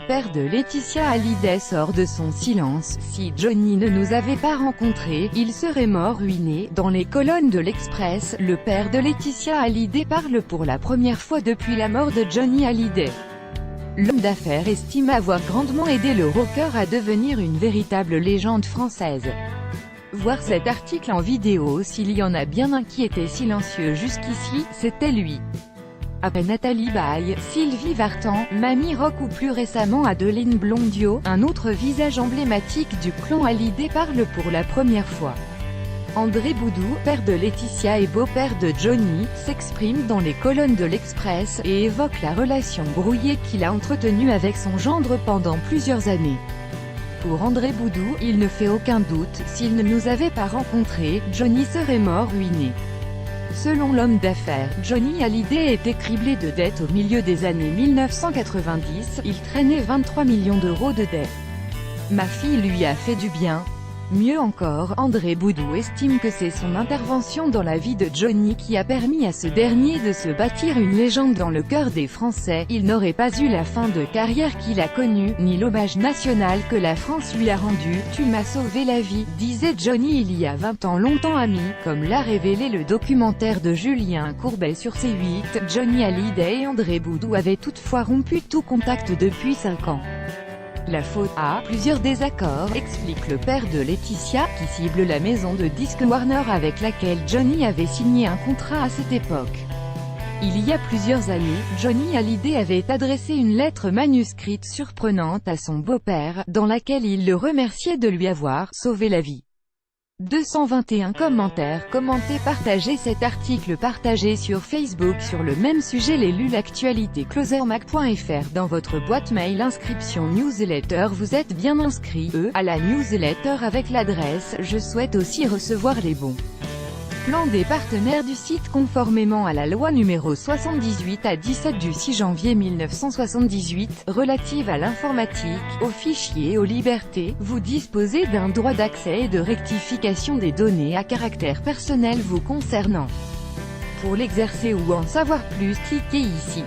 père de Laetitia Hallyday sort de son silence. Si Johnny ne nous avait pas rencontrés, il serait mort ruiné. Dans les colonnes de l'Express, le père de Laetitia Hallyday parle pour la première fois depuis la mort de Johnny Hallyday. L'homme d'affaires estime avoir grandement aidé le rocker à devenir une véritable légende française. Voir cet article en vidéo. S'il y en a bien un qui était silencieux jusqu'ici, c'était lui. Après Nathalie Baye, Sylvie Vartan, Mamie Rock ou plus récemment Adeline Blondiot, un autre visage emblématique du clan Hallyday parle pour la première fois. André Boudou, père de Laetitia et beau-père de Johnny, s'exprime dans les colonnes de l'Express, et évoque la relation brouillée qu'il a entretenue avec son gendre pendant plusieurs années. Pour André Boudou, il ne fait aucun doute, s'il ne nous avait pas rencontrés, Johnny serait mort ruiné. Selon l'homme d'affaires, Johnny Hallyday était criblé de dettes au milieu des années 1990, il traînait 23 millions d'euros de dettes. Ma fille lui a fait du bien. Mieux encore, André Boudou estime que c'est son intervention dans la vie de Johnny qui a permis à ce dernier de se bâtir une légende dans le cœur des Français. Il n'aurait pas eu la fin de carrière qu'il a connue, ni l'hommage national que la France lui a rendu. « Tu m'as sauvé la vie », disait Johnny il y a 20 ans, longtemps ami, comme l'a révélé le documentaire de Julien Courbet sur C8. Johnny Hallyday et André Boudou avaient toutefois rompu tout contact depuis 5 ans. La faute à plusieurs désaccords, explique le père de Laetitia, qui cible la maison de disques Warner avec laquelle Johnny avait signé un contrat à cette époque. Il y a plusieurs années, Johnny Hallyday avait adressé une lettre manuscrite surprenante à son beau-père, dans laquelle il le remerciait de lui avoir sauvé la vie. 221 commentaires, commentez, partagez cet article, partagé sur Facebook sur le même sujet. L'élu l'actualité closermac.fr dans votre boîte mail. Inscription newsletter. Vous êtes bien inscrit à la newsletter avec l'adresse. Je souhaite aussi recevoir les bons plans des partenaires du site conformément à la loi numéro 78/17 du 6 janvier 1978, relative à l'informatique, aux fichiers et aux libertés. Vous disposez d'un droit d'accès et de rectification des données à caractère personnel vous concernant. Pour l'exercer ou en savoir plus, cliquez ici.